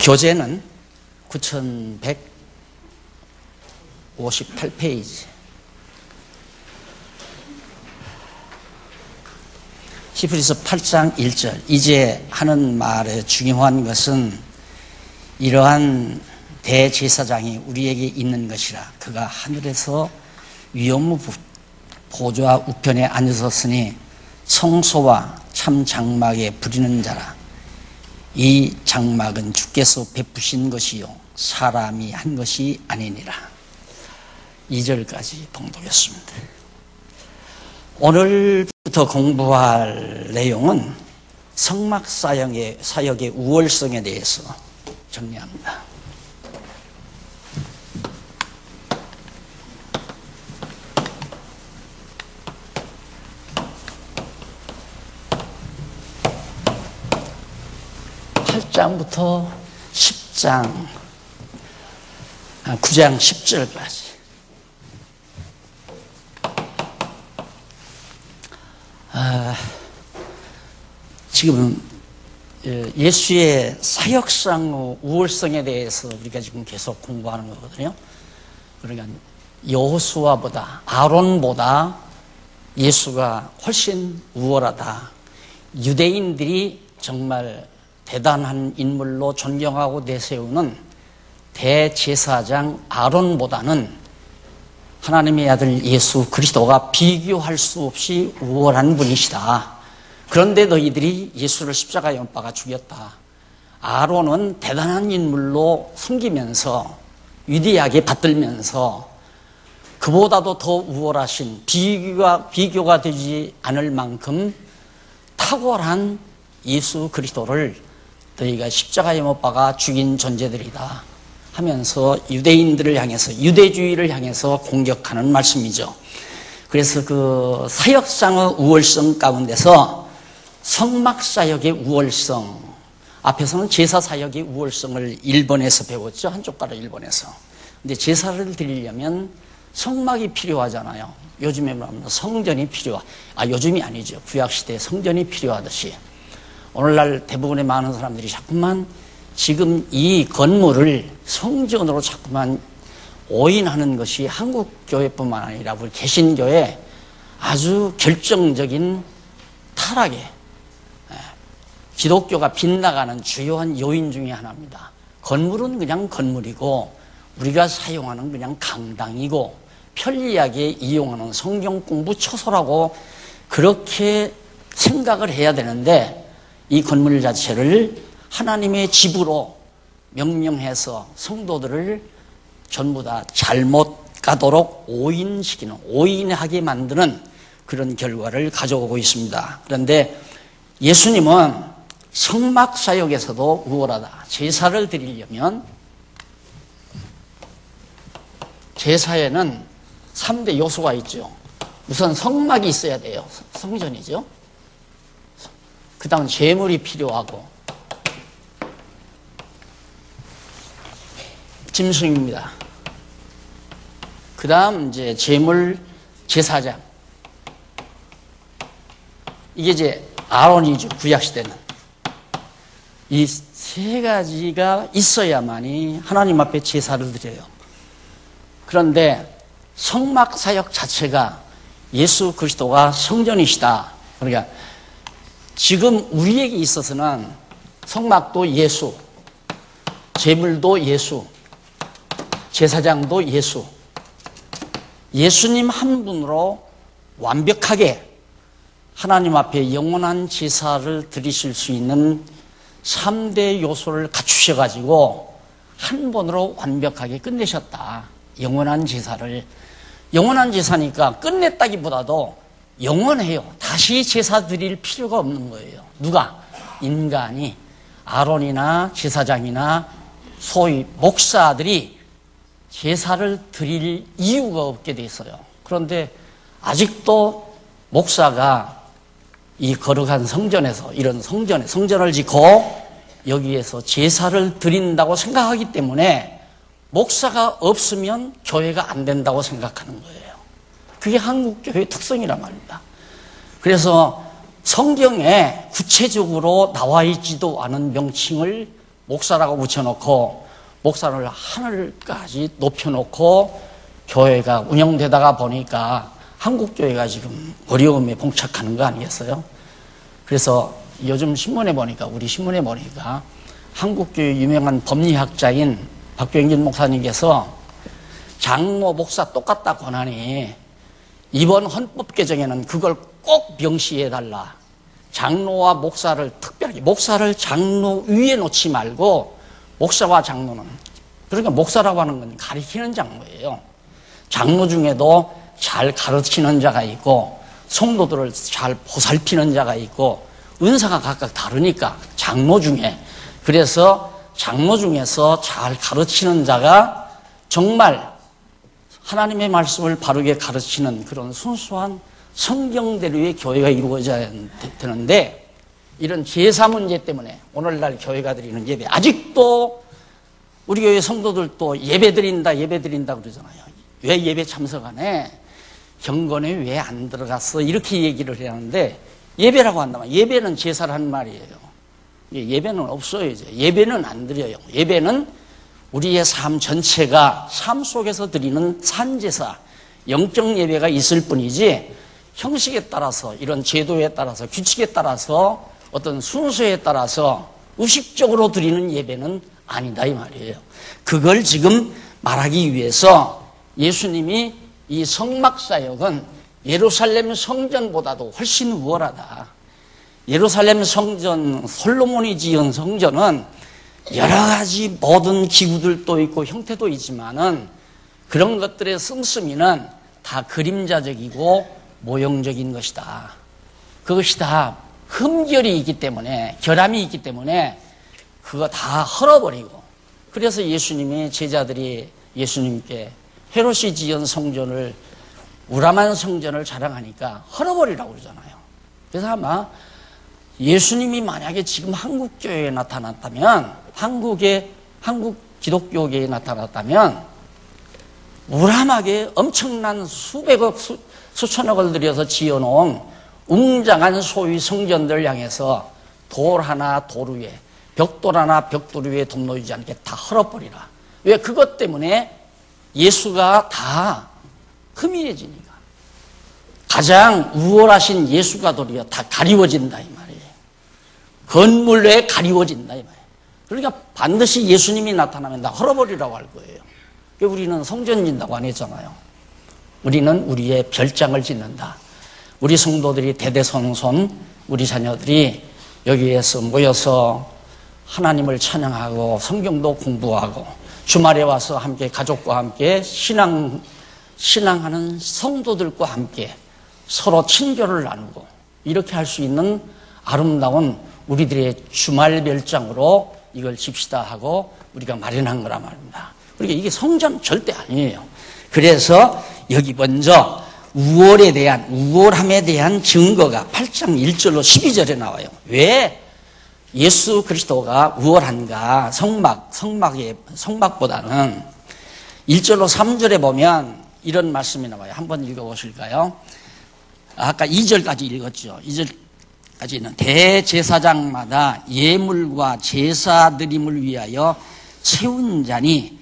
교재는 9158페이지. 히브리서 8장 1절. 이제 하는 말의 중요한 것은 이러한 대제사장이 우리에게 있는 것이라. 그가 하늘에서 위엄의 보좌 우편에 앉으셨으니 성소와 참 장막에 부리는 자라. 이 장막은 주께서 베푸신 것이요 사람이 한 것이 아니니라. 2절까지 봉독했습니다. 오늘부터 공부할 내용은 성막 사역의 우월성에 대해서 정리합니다. (8장부터) 10장 9장 10절까지. 지금 예수의 사역상 우월성에 대해서 우리가 지금 계속 공부하는 거거든요. 그러니까 여호수아보다, 아론보다 예수가 훨씬 우월하다. 유대인들이 정말 대단한 인물로 존경하고 내세우는 대제사장 아론보다는 하나님의 아들 예수 그리스도가 비교할 수 없이 우월한 분이시다. 그런데 너희들이 예수를 십자가에 못 박아 죽였다. 아론은 대단한 인물로 섬기면서 위대하게 받들면서 그보다도 더 우월하신 비교가 되지 않을 만큼 탁월한 예수 그리스도를 너희가 십자가에 못 박아 죽인 존재들이다 하면서 유대인들을 향해서, 유대주의를 향해서 공격하는 말씀이죠. 그래서 그 사역상의 우월성 가운데서 성막사역의 우월성, 앞에서는 제사사역의 우월성을 일본에서 배웠죠. 한쪽 가로 일본에서. 근데 제사를 드리려면 성막이 필요하잖아요. 요즘에 말하면 성전이 요즘이 아니죠. 구약시대에 성전이 필요하듯이 오늘날 대부분의 많은 사람들이 자꾸만 지금 이 건물을 성전으로 자꾸만 오인하는 것이 한국교회뿐만 아니라 우리 개신교의 아주 결정적인 타락에, 기독교가 빗나가는 주요한 요인 중에 하나입니다. 건물은 그냥 건물이고 우리가 사용하는 그냥 강당이고 편리하게 이용하는 성경 공부 처소라고 그렇게 생각을 해야 되는데, 이 건물 자체를 하나님의 집으로 명명해서 성도들을 전부 다 잘못 가도록 오인하게 만드는 그런 결과를 가져오고 있습니다. 그런데 예수님은 성막 사역에서도 우월하다. 제사를 드리려면 제사에는 3대 요소가 있죠. 우선 성막이 있어야 돼요. 성전이죠. 그 다음 제물이 필요하고, 짐승입니다. 그 다음 이제 제물, 제사장. 이게 이제 아론이죠. 구약시대는. 이 세 가지가 있어야만이 하나님 앞에 제사를 드려요. 그런데 성막 사역 자체가 예수 그리스도가 성전이시다. 그러니까 지금 우리에게 있어서는 성막도 예수, 제물도 예수, 제사장도 예수, 예수님 한 분으로 완벽하게 하나님 앞에 영원한 제사를 드리실 수 있는 3대 요소를 갖추셔가지고 한 번으로 완벽하게 끝내셨다. 영원한 제사를. 영원한 제사니까 끝냈다기보다도 영원해요. 다시 제사 드릴 필요가 없는 거예요. 누가? 인간이, 아론이나 제사장이나 소위 목사들이 제사를 드릴 이유가 없게 돼 있어요. 그런데 아직도 목사가 이 거룩한 성전에서, 이런 성전을 짓고 여기에서 제사를 드린다고 생각하기 때문에 목사가 없으면 교회가 안 된다고 생각하는 거예요. 그게 한국교회의 특성이란 말입니다. 그래서 성경에 구체적으로 나와 있지도 않은 명칭을 목사라고 붙여놓고 목사를 하늘까지 높여놓고 교회가 운영되다가 보니까 한국교회가 지금 어려움에 봉착하는 거 아니겠어요? 그래서 요즘 신문에 보니까, 우리 신문에 보니까 한국교회 유명한 법리학자인 박병진 목사님께서 장로, 목사 똑같다 권하니 이번 헌법 개정에는 그걸 꼭 명시해달라. 장로와 목사를 특별하게, 목사를 장로 위에 놓지 말고 목사와 장로는, 그러니까 목사라고 하는 건 가리키는 장로예요. 장로 중에도 잘 가르치는 자가 있고 성도들을 잘 보살피는 자가 있고 은사가 각각 다르니까 장로 중에, 그래서 장로 중에서 잘 가르치는 자가 정말 하나님의 말씀을 바르게 가르치는 그런 순수한 성경대로의 교회가 이루어져야 되는데, 이런 제사 문제 때문에 오늘날 교회가 드리는 예배, 아직도 우리 교회 성도들도 예배 드린다 그러잖아요. 왜 예배 참석 안 해? 경건에 왜 안 들어갔어? 이렇게 얘기를 해야 하는데, 예배라고 한다면 예배는 제사라는 말이에요. 예배는 없어요. 이제 예배는 안 드려요. 예배는 우리의 삶 전체가 삶 속에서 드리는 산제사, 영적 예배가 있을 뿐이지, 형식에 따라서, 이런 제도에 따라서, 규칙에 따라서, 어떤 순서에 따라서 의식적으로 드리는 예배는 아니다 이 말이에요. 그걸 지금 말하기 위해서 예수님이 이 성막사역은 예루살렘 성전보다도 훨씬 우월하다. 예루살렘 성전, 솔로몬이 지은 성전은 여러 가지 모든 기구들도 있고 형태도 있지만은 그런 것들의 씀씀이는 다 그림자적이고 모형적인 것이다. 그것이 다 흠결이 있기 때문에, 결함이 있기 때문에 그거 다 헐어버리고, 그래서 예수님이, 제자들이 예수님께 헤롯이 지은 성전을, 우람한 성전을 자랑하니까 헐어버리라고 그러잖아요. 그래서 아마 예수님이 만약에 지금 한국교회에 나타났다면, 한국 기독교계에 나타났다면 우람하게 엄청난 수백억, 수천억을 들여서 지어놓은 웅장한 소위 성전들 향해서 돌 하나 돌 위에, 벽돌 하나 벽돌 위에 돈 놓이지 않게 다 헐어버리라. 왜? 그것 때문에 예수가 다 희미해지니까. 가장 우월하신 예수가 도리어 다 가리워진다 이 말이에요. 건물에 가리워진다 이 말이에요. 그러니까 반드시 예수님이 나타나면 다 헐어버리라고 할 거예요. 우리는 성전 짓는다고 안 했잖아요. 우리는 우리의 별장을 짓는다. 우리 성도들이 대대손손, 우리 자녀들이 여기에서 모여서 하나님을 찬양하고 성경도 공부하고 주말에 와서 함께 가족과 함께 신앙하는 성도들과 함께 서로 친교를 나누고 이렇게 할 수 있는 아름다운 우리들의 주말 별장으로 이걸 집시다 하고 우리가 마련한 거란 말입니다. 그러니까 이게 성전 절대 아니에요. 그래서 여기 먼저 우월함에 대한 증거가 8장 1절로 12절에 나와요. 왜 예수 그리스도가 우월한가? 성막보다는 1절로 3절에 보면 이런 말씀이 나와요. 한번 읽어보실까요? 아까 2절까지 읽었죠. 2절까지는 대제사장마다 예물과 제사 드림을 위하여 채운 잔이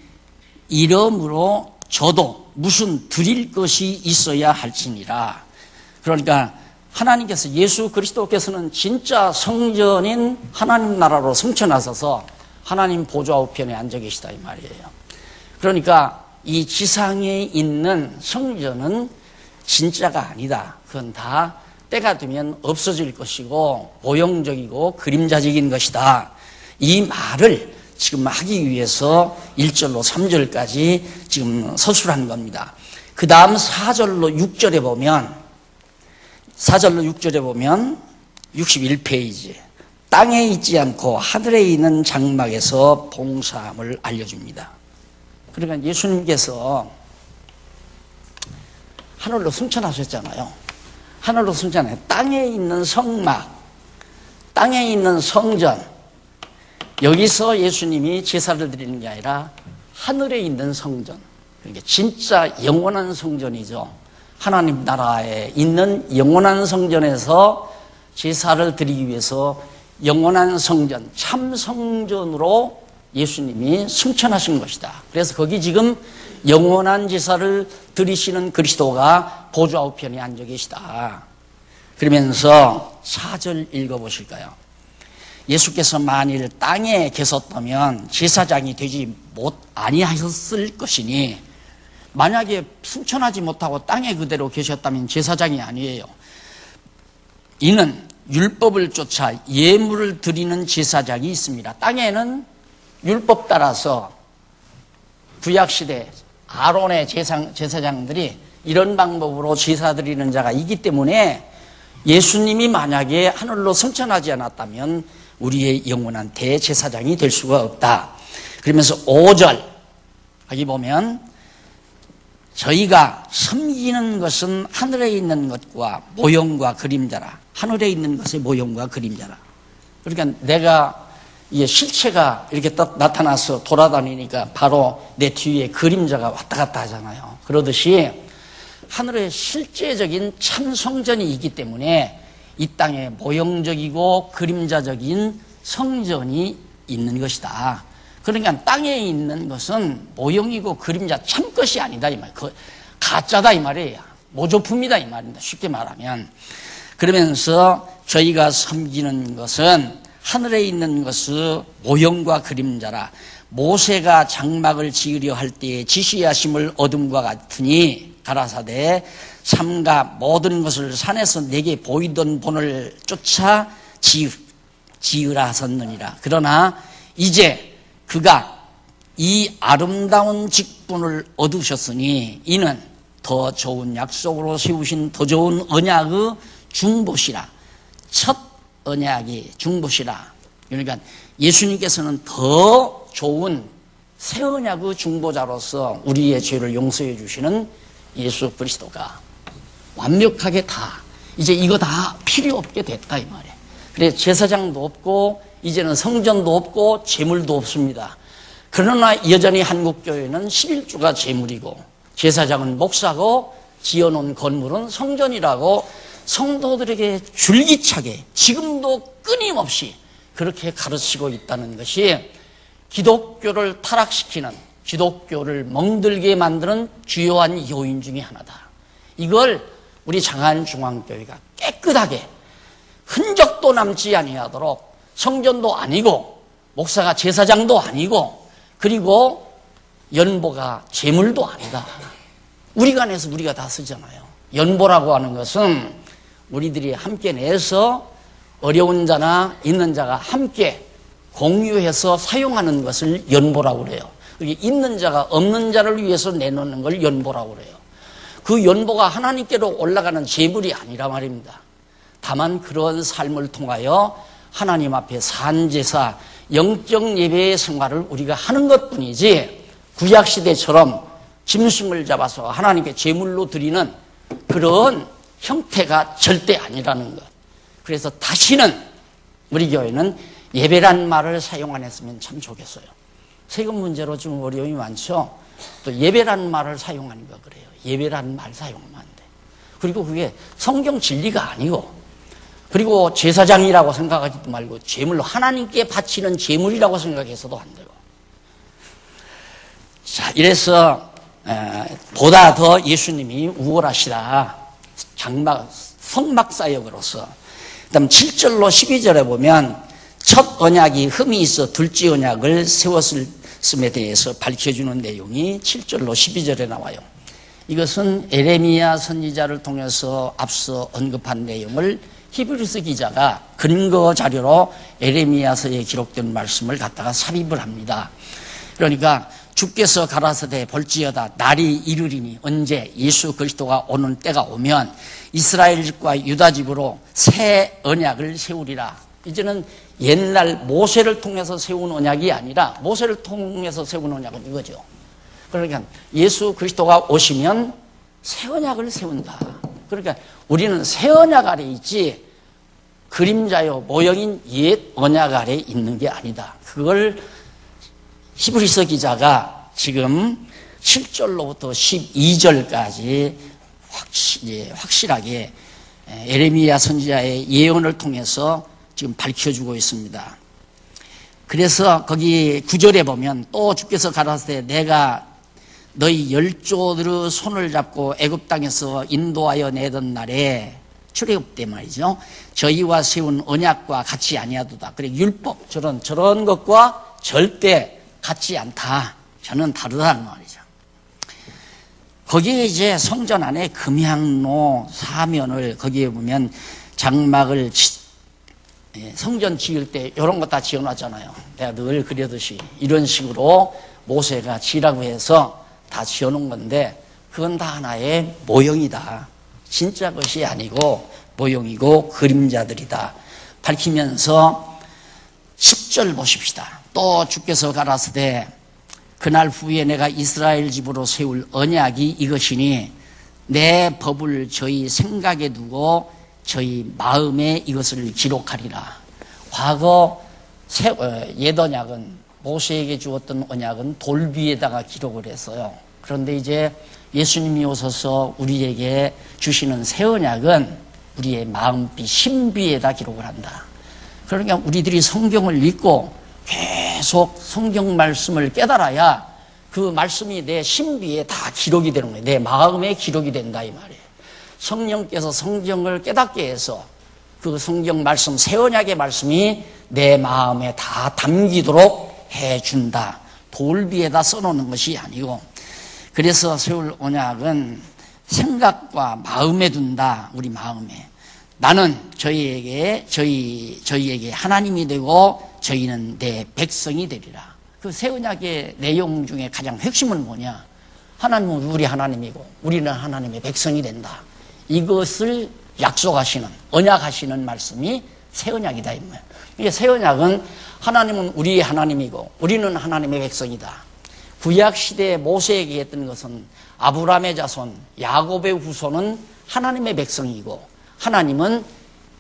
이러므로 저도 무슨 드릴 것이 있어야 할지니라. 그러니까 하나님께서, 예수 그리스도께서는 진짜 성전인 하나님 나라로 승천하셔서 하나님 보좌 우편에 앉아 계시다 이 말이에요. 그러니까 이 지상에 있는 성전은 진짜가 아니다. 그건 다 때가 되면 없어질 것이고 모형적이고 그림자적인 것이다. 이 말을 지금 하기 위해서 1절로 3절까지 지금 서술한 겁니다. 그 다음 4절로 6절에 보면 61페이지 땅에 있지 않고 하늘에 있는 장막에서 봉사함을 알려줍니다. 그러니까 예수님께서 하늘로 승천하셨잖아요. 하늘로 승천해 땅에 있는 성막, 땅에 있는 성전, 여기서 예수님이 제사를 드리는 게 아니라 하늘에 있는 성전, 그러니까 진짜 영원한 성전이죠. 하나님 나라에 있는 영원한 성전에서 제사를 드리기 위해서 영원한 성전, 참 성전으로 예수님이 승천하신 것이다. 그래서 거기 지금 영원한 제사를 드리시는 그리스도가 보좌 우편에 앉아 계시다. 그러면서 4절 읽어보실까요? 예수께서 만일 땅에 계셨다면 제사장이 되지 아니하셨을 것이니, 만약에 승천하지 못하고 땅에 그대로 계셨다면 제사장이 아니에요. 이는 율법을 쫓아 예물을 드리는 제사장이 있습니다. 땅에는 율법 따라서 구약시대 아론의 제사장들이 이런 방법으로 제사 드리는 자가 있기 때문에 예수님이 만약에 하늘로 승천하지 않았다면 우리의 영원한 대제사장이 될 수가 없다. 그러면서 5절 여기 보면 저희가 섬기는 것은 하늘에 있는 것과 모형과 그림자라. 하늘에 있는 것의 모형과 그림자라. 그러니까 내가 이 실체가 이렇게 딱 나타나서 돌아다니니까 바로 내 뒤에 그림자가 왔다 갔다 하잖아요. 그러듯이 하늘에 실제적인 참 성전이 있기 때문에 이 땅에 모형적이고 그림자적인 성전이 있는 것이다. 그러니까 땅에 있는 것은 모형이고 그림자 참 것이 아니다 이 말. 가짜다 이 말이에요. 모조품이다 이 말입니다. 쉽게 말하면. 그러면서 저희가 섬기는 것은 하늘에 있는 것은 모형과 그림자라. 모세가 장막을 지으려 할 때에 지시하심을 얻음과 같으니 가라사대 삼가 모든 것을 산에서 내게 보이던 본을 쫓아 지으라 하셨느니라. 그러나 이제 그가 이 아름다운 직분을 얻으셨으니 이는 더 좋은 약속으로 세우신 더 좋은 언약의 중보시라. 첫 언약이 중보시라. 그러니까 예수님께서는 더 좋은 새 언약의 중보자로서 우리의 죄를 용서해 주시는 예수 그리스도가 완벽하게 다 이제 이거 다 필요 없게 됐다 이 말이에요. 그래 제사장도 없고 이제는 성전도 없고 제물도 없습니다. 그러나 여전히 한국교회는 11조가 제물이고 제사장은 목사고 지어놓은 건물은 성전이라고 성도들에게 줄기차게 지금도 끊임없이 그렇게 가르치고 있다는 것이 기독교를 타락시키는, 기독교를 멍들게 만드는 주요한 요인 중에 하나다. 이걸 우리 장안중앙교회가 깨끗하게 흔적도 남지 아니하도록 성전도 아니고 목사가 제사장도 아니고 그리고 연보가 제물도 아니다. 우리가 내서 우리가 다 쓰잖아요. 연보라고 하는 것은 우리들이 함께 내서 어려운 자나 있는 자가 함께 공유해서 사용하는 것을 연보라고 그래요. 있는 자가 없는 자를 위해서 내놓는 걸 연보라고 그래요. 그 연보가 하나님께로 올라가는 제물이 아니라 말입니다. 다만 그런 삶을 통하여 하나님 앞에 산제사, 영적 예배의 생활을 우리가 하는 것뿐이지 구약시대처럼 짐승을 잡아서 하나님께 제물로 드리는 그런 형태가 절대 아니라는 것. 그래서 다시는 우리 교회는 예배란 말을 사용 안 했으면 참 좋겠어요. 세금 문제로 좀 어려움이 많죠. 또 예배란 말을 사용하니까 그래요. 예배란 말 사용하면 안 돼. 그리고 그게 성경 진리가 아니고 그리고 제사장이라고 생각하지도 말고 제물로 하나님께 바치는 제물이라고 생각해서도 안 되고. 자, 이래서 보다 더 예수님이 우월하시다. 성막사역으로서. 그다음 7절로 12절에 보면 첫 언약이 흠이 있어 둘째 언약을 세웠음에 대해서 밝혀주는 내용이 7절로 12절에 나와요. 이것은 에레미야 선지자를 통해서 앞서 언급한 내용을 히브리서 기자가 근거 자료로 에레미야서에 기록된 말씀을 갖다가 삽입을 합니다. 그러니까 주께서 가라사대 볼지어다 날이 이르리니 언제 예수 그리스도가 오는 때가 오면 이스라엘 집과 유다 집으로 새 언약을 세우리라. 이제는 옛날 모세를 통해서 세운 언약이 아니라 모세를 통해서 세운 언약은 이거죠. 그러니까 예수 그리스도가 오시면 새 언약을 세운다. 그러니까 우리는 새 언약 아래 있지 그림자요 모형인 옛 언약 아래 있는 게 아니다. 그걸 히브리서 기자가 지금 7절로부터 12절까지 확실하게 에레미야 선지자의 예언을 통해서 지금 밝혀주고 있습니다. 그래서 거기 9절에 보면 또 주께서 가라사대 내가 너희 열조들의 손을 잡고 애굽 땅에서 인도하여 내던 날에 출애굽 때 말이죠. 저희와 세운 언약과 같이 아니하도다. 그래 율법 저런 것과 절대 같지 않다. 저는 다르다는 말이죠. 거기에 이제 성전 안에 금향로 사면을 거기에 보면 장막을 성전 지을 때 이런 거 다 지어놨잖아요. 내가 늘 그려듯이 이런 식으로 모세가 지라고 해서 다 지어놓은 건데 그건 다 하나의 모형이다. 진짜 것이 아니고 모형이고 그림자들이다. 밝히면서 10절 보십시다. 또 주께서 가라사대 그날 후에 내가 이스라엘 집으로 세울 언약이 이것이니 내 법을 저희 생각에 두고 저희 마음에 이것을 기록하리라. 과거 옛 언약은 모세에게 주었던 언약은 돌 위에다가 기록을 했어요. 그런데 이제 예수님이 오셔서 우리에게 주시는 새 언약은 우리의 마음비 심비에다 기록을 한다. 그러니까 우리들이 성경을 읽고 계속 성경 말씀을 깨달아야 그 말씀이 내 심비에 다 기록이 되는 거예요. 내 마음에 기록이 된다 이 말이에요. 성령께서 성경을 깨닫게 해서 그 성경 말씀 새 언약의 말씀이 내 마음에 다 담기도록 해준다. 돌 위에다 써놓는 것이 아니고 그래서 세울 언약은 생각과 마음에 둔다. 우리 마음에. 나는 저희에게 하나님이 되고 저희는 내 백성이 되리라. 그 새 언약의 내용 중에 가장 핵심은 뭐냐? 하나님은 우리 하나님이고 우리는 하나님의 백성이 된다. 이것을 약속하시는 언약하시는 말씀이 새 언약이다 이 말이에요. 이게 새 언약은 하나님은 우리 하나님이고 우리는 하나님의 백성이다. 구약 시대에 모세에게 했던 것은 아브라함의 자손 야곱의 후손은 하나님의 백성이고 하나님은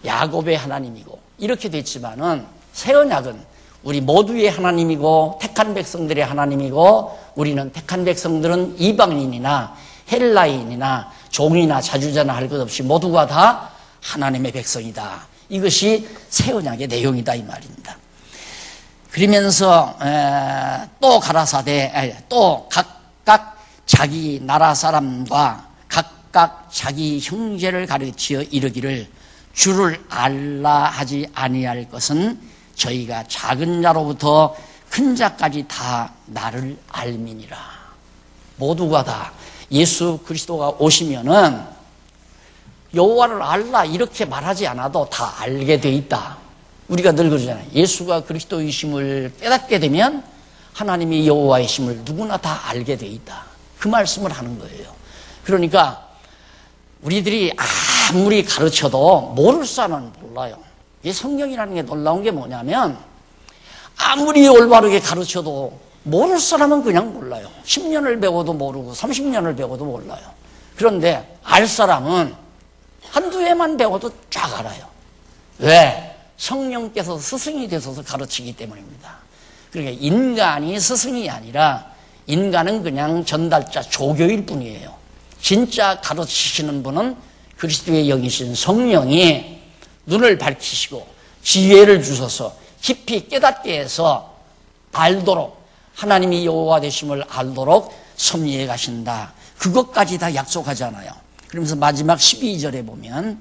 야곱의 하나님이고 이렇게 됐지만은 새 언약은 우리 모두의 하나님이고 택한 백성들의 하나님이고 우리는 택한 백성들은 이방인이나 헬라인이나 종이나 자주자나 할 것 없이 모두가 다 하나님의 백성이다. 이것이 새 언약의 내용이다 이 말입니다. 그러면서 또 가라사대 또 각각 자기 나라 사람과 각각 자기 형제를 가르치어 이르기를 주를 알라 하지 아니할 것은 저희가 작은 자로부터 큰 자까지 다 나를 알미니라. 모두가 다 예수 그리스도가 오시면은 여호와를 알라 이렇게 말하지 않아도 다 알게 돼 있다. 우리가 늘 그러잖아요. 예수가 그리스도이심을 깨닫게 되면 하나님이 여호와이심을 누구나 다 알게 돼 있다. 그 말씀을 하는 거예요. 그러니까 우리들이 아무리 가르쳐도 모를 사람은 몰라요. 이 성경이라는 게 놀라운 게 뭐냐면 아무리 올바르게 가르쳐도 모를 사람은 그냥 몰라요. 10년을 배워도 모르고 30년을 배워도 몰라요. 그런데 알 사람은 한두 해만 배워도 쫙 알아요. 왜? 성령께서 스승이 되셔서 가르치기 때문입니다. 그러니까 인간이 스승이 아니라 인간은 그냥 전달자 조교일 뿐이에요. 진짜 가르치시는 분은 그리스도의 영이신 성령이 눈을 밝히시고 지혜를 주셔서 깊이 깨닫게 해서 알도록 하나님이 여호와 되심을 알도록 섭리해 가신다. 그것까지 다 약속하잖아요. 그러면서 마지막 12절에 보면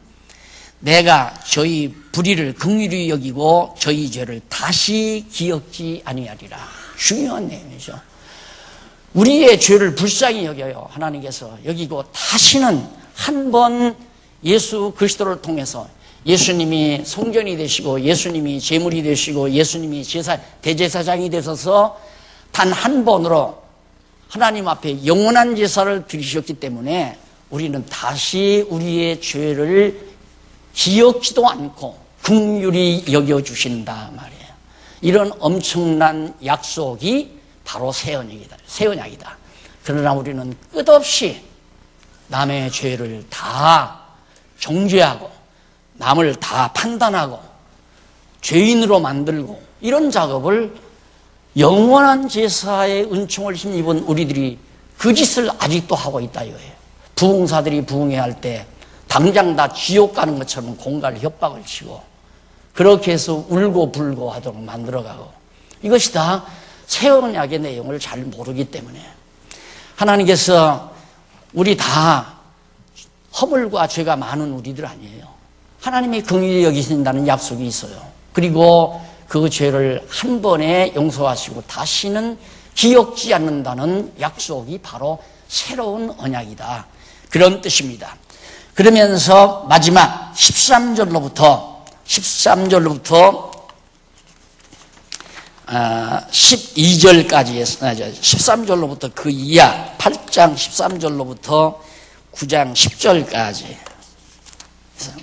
내가 저희 불의를 긍휼히 여기고 저희 죄를 다시 기억지 아니하리라. 중요한 내용이죠. 우리의 죄를 불쌍히 여겨요. 하나님께서 여기고 다시는 한 번 예수 그리스도를 통해서 예수님이 성전이 되시고 예수님이 제물이 되시고 예수님이 대제사장이 되셔서 단 한 번으로 하나님 앞에 영원한 제사를 드리셨기 때문에 우리는 다시 우리의 죄를 기억지도 않고 긍휼히 여겨주신다 말이에요. 이런 엄청난 약속이 바로 새 언약이다. 그러나 우리는 끝없이 남의 죄를 다 정죄하고 남을 다 판단하고 죄인으로 만들고 이런 작업을 영원한 제사의 은총을 힘입은 우리들이 그 짓을 아직도 하고 있다 이거예요. 부흥사들이 부흥회 할 때 당장 다 지옥 가는 것처럼 공갈 협박을 치고 그렇게 해서 울고 불고 하도록 만들어가고, 이것이 다 새 언약의 내용을 잘 모르기 때문에 하나님께서 우리 다 허물과 죄가 많은 우리들 아니에요. 하나님이 긍휼히 여기신다는 약속이 있어요. 그리고 그 죄를 한 번에 용서하시고 다시는 기억지 않는다는 약속이 바로 새로운 언약이다, 그런 뜻입니다. 그러면서 마지막 13절로부터 12절까지 13절로부터 그 이하 8장 13절로부터 9장 10절까지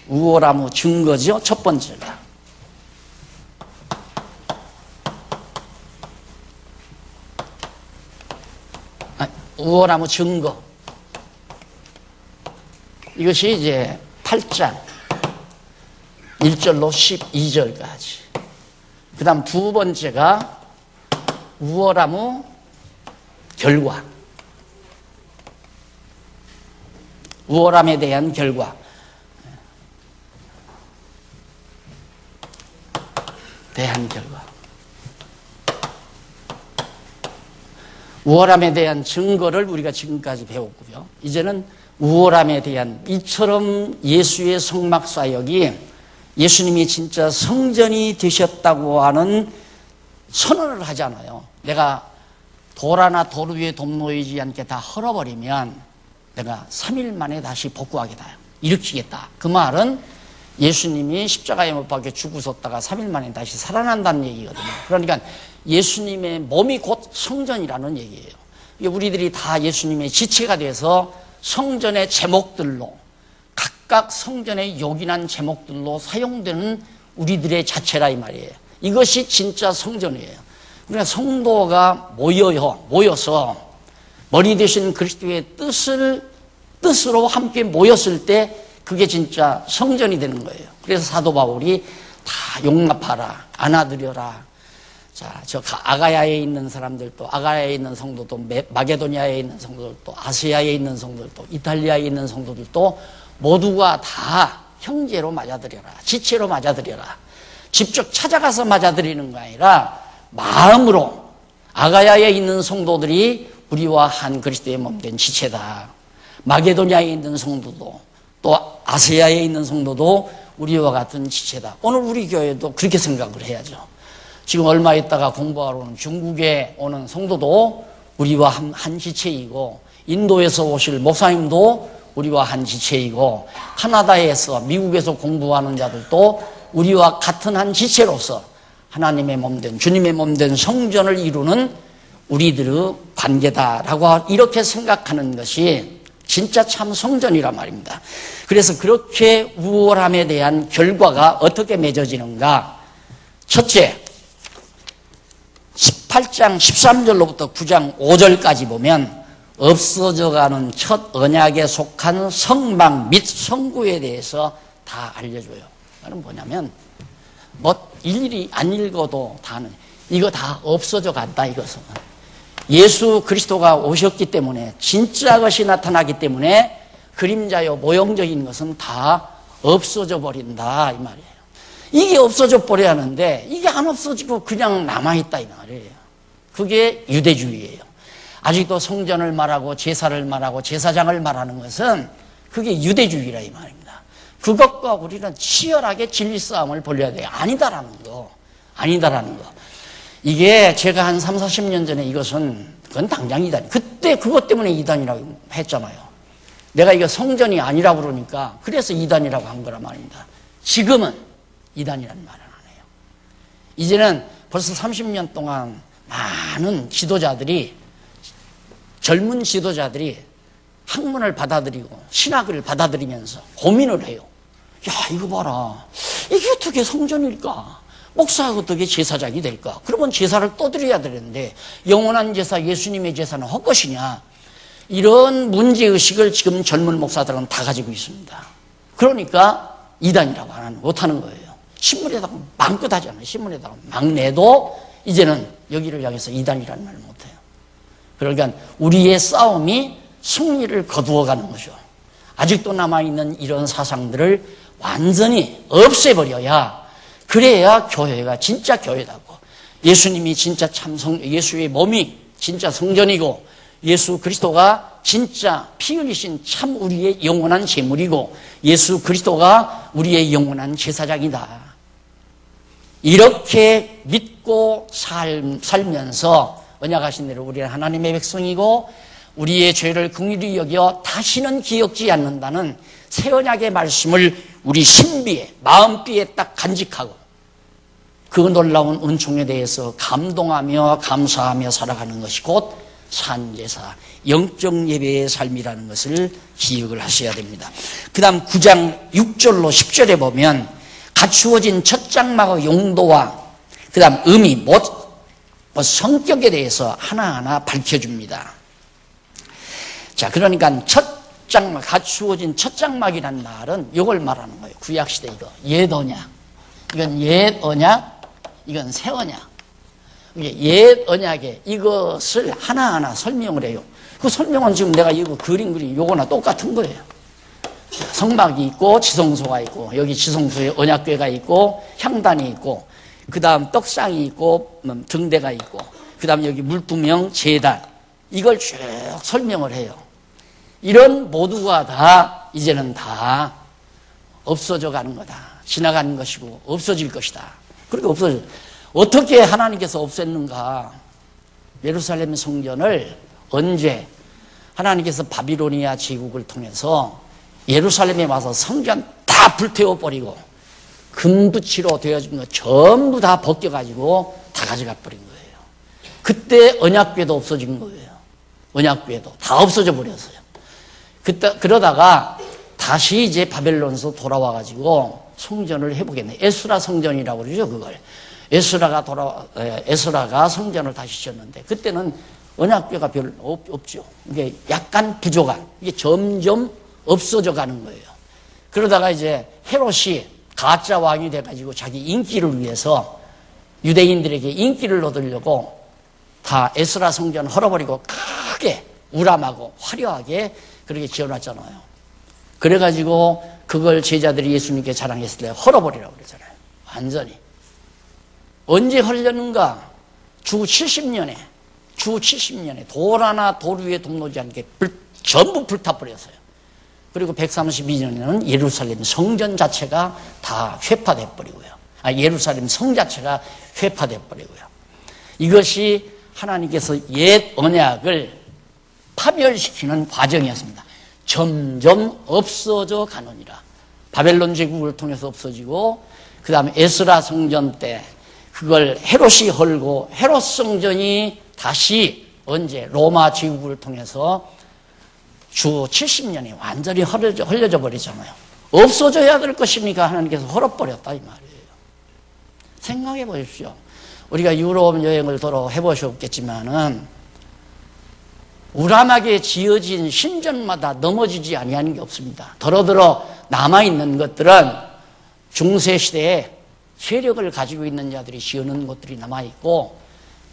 우월함의 증거죠. 첫 번째가 우월함의 증거, 이것이 이제 8장 1절로 12절까지. 그 다음 두 번째가 우월함의 결과, 우월함에 대한 결과, 우월함에 대한 증거를 우리가 지금까지 배웠고요. 이제는 우월함에 대한, 이처럼 예수의 성막 사역이 예수님이 진짜 성전이 되셨다고 하는 선언을 하잖아요. 내가 돌 하나 돌 위에 돈 놓이지 않게 다 헐어버리면 내가 3일 만에 다시 복구하겠다, 일으키겠다. 그 말은 예수님이 십자가에 못 박혀 죽으셨다가 3일 만에 다시 살아난다는 얘기거든요. 그러니까 예수님의 몸이 곧 성전이라는 얘기예요. 우리들이 다 예수님의 지체가 돼서 성전의 제목들로, 각각 성전에 요긴한 제목들로 사용되는 우리들의 자체라 이 말이에요. 이것이 진짜 성전이에요. 그러니까 성도가 모여서 머리 되신 그리스도의 뜻으로 함께 모였을 때 그게 진짜 성전이 되는 거예요. 그래서 사도 바울이 다 용납하라, 안아들여라. 자, 저 아가야에 있는 사람들도, 아가야에 있는 성도도, 마게도니아에 있는 성도들도, 아시아에 있는 성도들도, 이탈리아에 있는 성도들도 모두가 다 형제로 맞아들여라, 지체로 맞아들여라. 직접 찾아가서 맞아들이는 거 아니라 마음으로, 아가야에 있는 성도들이 우리와 한 그리스도의 몸된 지체다. 마게도니아에 있는 성도도, 또 아시아에 있는 성도도 우리와 같은 지체다. 오늘 우리 교회도 그렇게 생각을 해야죠. 지금 얼마 있다가 공부하러 오는 중국에 오는 성도도 우리와 한 지체이고, 인도에서 오실 목사님도 우리와 한 지체이고, 카나다에서, 미국에서 공부하는 자들도 우리와 같은 한 지체로서 하나님의 몸된, 주님의 몸된 성전을 이루는 우리들의 관계다라고 이렇게 생각하는 것이 진짜 참 성전이란 말입니다. 그래서 그렇게 우월함에 대한 결과가 어떻게 맺어지는가? 첫째, 18장 13절로부터 9장 5절까지 보면 없어져가는 첫 언약에 속한 성막 및 성구에 대해서 다 알려줘요. 그건 뭐냐면 일일이 안 읽어도 다 아는, 이거 다 없어져 간다, 이것은. 예수 그리스도가 오셨기 때문에, 진짜 것이 나타나기 때문에 그림자요 모형적인 것은 다 없어져 버린다 이 말이에요. 이게 없어져 버려야 하는데 이게 안 없어지고 그냥 남아있다 이 말이에요. 그게 유대주의예요. 아직도 성전을 말하고 제사를 말하고 제사장을 말하는 것은 그게 유대주의라 이 말입니다. 그것과 우리는 치열하게 진리 싸움을 벌여야 돼요. 아니다라는 거. 이게 제가 한 3, 40년 전에 그건 당장 이단. 그때 그것 때문에 이단이라고 했잖아요. 내가 이거 성전이 아니라고 그러니까 그래서 이단이라고 한 거란 말입니다. 지금은 이단이라는 말은 안 해요. 이제는 벌써 30년 동안 많은 지도자들이, 젊은 지도자들이 학문을 받아들이고 신학을 받아들이면서 고민을 해요. 야, 이거 봐라. 이게 어떻게 성전일까? 목사가 어떻게 제사장이 될까? 그러면 제사를 또 드려야 되는데 영원한 제사, 예수님의 제사는 헛것이냐? 이런 문제의식을 지금 젊은 목사들은 다 가지고 있습니다. 그러니까 이단이라고 못하는 거예요. 신문에다가 마음껏 하잖아요. 신문에다가 막 내도 이제는 여기를 향해서 이단이라는 말을 못해요. 그러니까 우리의 싸움이 승리를 거두어가는 거죠. 아직도 남아있는 이런 사상들을 완전히 없애버려야 그래야 교회가 진짜 교회다고. 예수님이 진짜 예수의 몸이 진짜 성전이고, 예수 그리스도가 진짜 피 흘리신 참 우리의 영원한 제물이고, 예수 그리스도가 우리의 영원한 제사장이다. 이렇게 믿고 살면서 언약하신 대로 우리는 하나님의 백성이고, 우리의 죄를 긍휼히 여겨 다시는 기억지 않는다는 새 언약의 말씀을 우리 신비에, 마음비에 딱 간직하고, 그 놀라운 은총에 대해서 감동하며 감사하며 살아가는 것이 곧 산제사, 영적 예배의 삶이라는 것을 기억을 하셔야 됩니다. 그 다음 9장 6절로 10절에 보면 갖추어진 첫 장막의 용도와 그 다음 의미, 성격에 대해서 하나하나 밝혀줍니다. 자, 그러니까 첫 장막, 갖추어진 첫 장막이라는 말은 이걸 말하는 거예요. 구약시대 이거. 옛 언약. 이건 옛 언약, 이건 새 언약. 옛 언약에 이것을 하나하나 설명을 해요. 그 설명은 지금 내가 이거 그림 요거나 똑같은 거예요. 성막이 있고 지성소가 있고, 여기 지성소에 언약궤가 있고 향단이 있고, 그 다음 떡상이 있고 등대가 있고, 그 다음 여기 물두명 제단, 이걸 쭉 설명을 해요. 이런 모두가 다 이제는 다 없어져 가는 거다. 지나가는 것이고 없어질 것이다. 그렇게 없어져. 어떻게 하나님께서 없앴는가? 예루살렘 성전을 언제 하나님께서 바비로니아 제국을 통해서 예루살렘에 와서 성전 다 불태워버리고 금붙이로 되어진 거 전부 다 벗겨가지고 다 가져가 버린 거예요. 그때 언약궤도 없어진 거예요. 언약궤도 다 없어져 버렸어요. 그러다가 다시 이제 바벨론에서 돌아와가지고 성전을 해보겠네. 에스라 성전이라고 그러죠, 그걸. 에스라가 성전을 다시 지었는데, 그때는 언약궤가 별로 없죠. 이게 약간 부족한, 이게 점점 없어져 가는 거예요. 그러다가 이제 헤롯이 가짜 왕이 돼가지고 자기 인기를 위해서 유대인들에게 인기를 얻으려고 다 에스라 성전 헐어버리고 크게 우람하고 화려하게 그렇게 지어놨잖아요. 그래가지고 그걸 제자들이 예수님께 자랑했을 때 헐어버리라고 그러잖아요. 완전히. 언제 헐렸는가? 주 70년에 돌 하나 돌 위에 동로지 않게 전부 불타버렸어요. 그리고 132년에는 예루살렘 성전 자체가 다 회파돼 버리고요. 예루살렘 성 자체가 회파돼 버리고요. 이것이 하나님께서 옛 언약을 파멸시키는 과정이었습니다. 점점 없어져 가느니라. 바벨론 제국을 통해서 없어지고, 그 다음에 에스라 성전 때 그걸 헤롯이 헐고, 헤롯 성전이 다시 언제 로마 제국을 통해서 주 70년이 완전히 헐려져 버리잖아요. 없어져야 될 것이니까 하나님께서 헐어버렸다 이 말이에요. 생각해 보십시오. 우리가 유럽 여행을 더러 해보셨겠지만은 우람하게 지어진 신전마다 넘어지지 아니하는 게 없습니다. 더러더러 남아있는 것들은 중세시대에 세력을 가지고 있는 자들이 지어놓은 것들이 남아있고,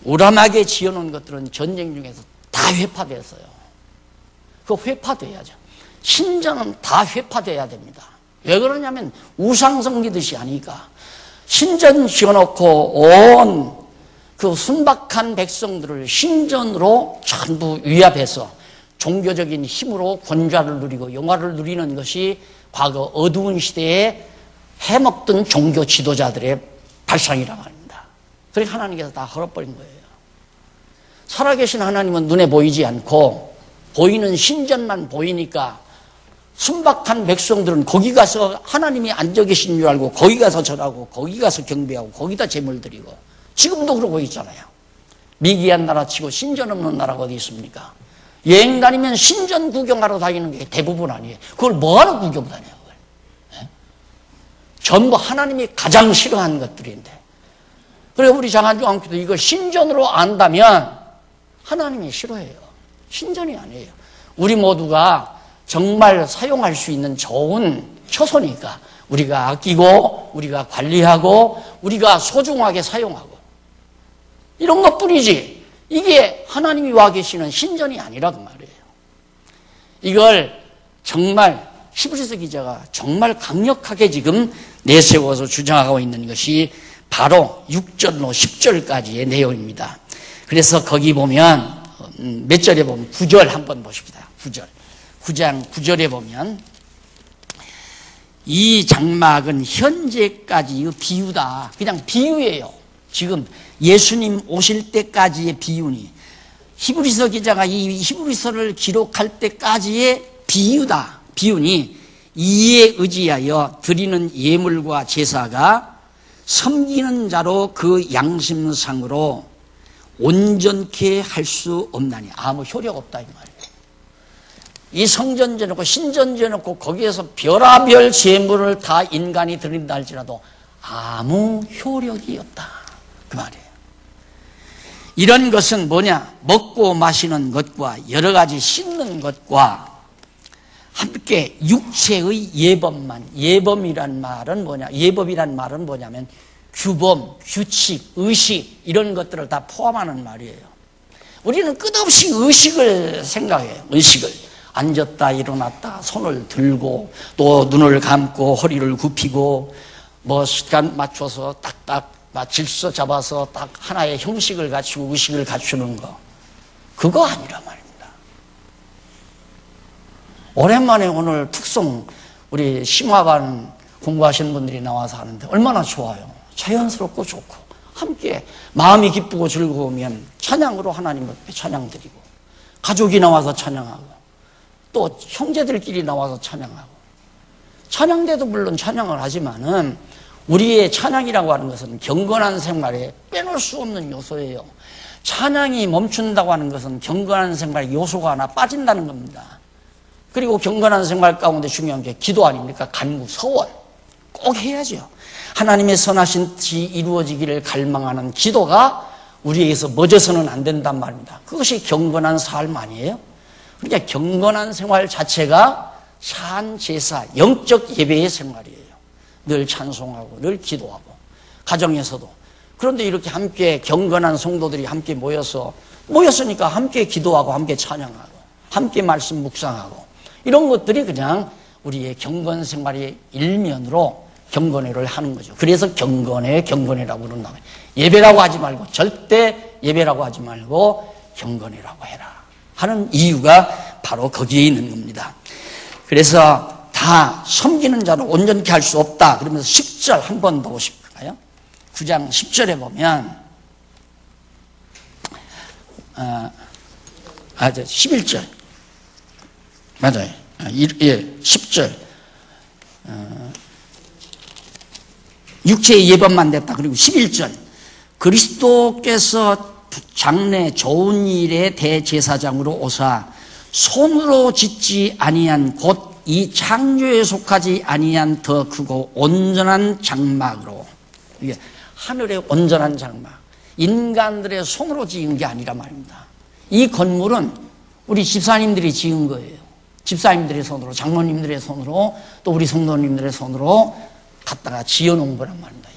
우람하게 지어놓은 것들은 전쟁 중에서 다 회파됐어요. 그거 회파돼야죠. 신전은 다 회파돼야 됩니다. 왜 그러냐면 우상 믿듯이 하니까. 신전 지어놓고 온 그 순박한 백성들을 신전으로 전부 위압해서 종교적인 힘으로 권좌를 누리고 영화를 누리는 것이 과거 어두운 시대에 해먹던 종교 지도자들의 발상이라고 합니다. 그래서 하나님께서 다 헐어버린 거예요. 살아계신 하나님은 눈에 보이지 않고 보이는 신전만 보이니까 순박한 백성들은 거기 가서 하나님이 앉아 계신 줄 알고 거기 가서 절하고 거기 가서 경배하고 거기다 제물 드리고, 지금도 그러고 있잖아요. 미기한 나라 치고 신전 없는 나라가 어디 있습니까? 여행 다니면 신전 구경하러 다니는 게 대부분 아니에요. 그걸 뭐하러 구경 다녀요? 네? 전부 하나님이 가장 싫어하는 것들인데. 그래 우리 장안중앙교도 이걸 신전으로 안다면 하나님이 싫어해요. 신전이 아니에요. 우리 모두가 정말 사용할 수 있는 좋은 처소니까 우리가 아끼고 우리가 관리하고 우리가 소중하게 사용하고 이런 것뿐이지, 이게 하나님이 와 계시는 신전이 아니라고 말이에요. 이걸 정말 히브리서 기자가 정말 강력하게 지금 내세워서 주장하고 있는 것이 바로 6절로 10절까지의 내용입니다. 그래서 거기 보면 몇 절에 보면 9절 한번 보십시다. 9절. 9장 9절에 보면 이 장막은 현재까지의 비유다. 그냥 비유예요. 지금 예수님 오실 때까지의 비유니 히브리서 기자가 이 히브리서를 기록할 때까지의 비유다. 비유니 이에 의지하여 드리는 예물과 제사가 섬기는 자로 그 양심상으로 온전케 할 수 없나니 아무 효력 없다 이 말이에요. 이 성전 지어놓고 신전 지어놓고 거기에서 별하별 제물을 다 인간이 드린다 할지라도 아무 효력이 없다 그 말이에요. 이런 것은 뭐냐? 먹고 마시는 것과 여러 가지 씻는 것과 함께 육체의 예법만, 예법이란 말은 뭐냐? 예법이란 말은 뭐냐면 규범, 규칙, 의식 이런 것들을 다 포함하는 말이에요. 우리는 끝없이 의식을 생각해요. 의식을. 앉았다 일어났다 손을 들고 또 눈을 감고 허리를 굽히고 뭐 시간 맞춰서 딱딱 질서 잡아서 딱 하나의 형식을 갖추고 의식을 갖추는 거 그거 아니란 말입니다. 오랜만에 오늘 특송 우리 심화반 공부하시는 분들이 나와서 하는데 얼마나 좋아요. 자연스럽고 좋고 함께 마음이 기쁘고 즐거우면 찬양으로 하나님 앞에 찬양드리고 가족이 나와서 찬양하고 또 형제들끼리 나와서 찬양하고 찬양대도 물론 찬양을 하지만은 우리의 찬양이라고 하는 것은 경건한 생활에 빼놓을 수 없는 요소예요. 찬양이 멈춘다고 하는 것은 경건한 생활의 요소가 하나 빠진다는 겁니다. 그리고 경건한 생활 가운데 중요한 게 기도 아닙니까? 간구, 서원 꼭 해야죠. 하나님의 선하신 뜻이 이루어지기를 갈망하는 기도가 우리에게서 멎어서는 안 된단 말입니다. 그것이 경건한 삶 아니에요? 그러니까 경건한 생활 자체가 산 제사, 영적 예배의 생활이에요. 늘 찬송하고 늘 기도하고 가정에서도. 그런데 이렇게 함께 경건한 성도들이 함께 모였으니까 함께 기도하고 함께 찬양하고 함께 말씀 묵상하고 이런 것들이 그냥 우리의 경건 생활의 일면으로 경건회를 하는 거죠. 그래서 경건회라고 그런다. 예배라고 하지 말고 절대 예배라고 하지 말고 경건회라고 해라 하는 이유가 바로 거기에 있는 겁니다. 그래서 다 섬기는 자로 온전케 할 수 없다. 그러면서 10절 한 번 더 보실까요? 9장 10절에 보면 11절 맞아요. 10절 육체의 예법만 됐다. 그리고 11절 그리스도께서 장래 좋은 일의 대제사장으로 오사 손으로 짓지 아니한 곧 이 창조에 속하지 아니한 더 크고 온전한 장막으로 이게 하늘의 온전한 장막 인간들의 손으로 지은 게 아니라 말입니다. 이 건물은 우리 집사님들이 지은 거예요. 집사님들의 손으로 장로님들의 손으로 또 우리 성도님들의 손으로 갖다가 지어놓은 거란 말입니다.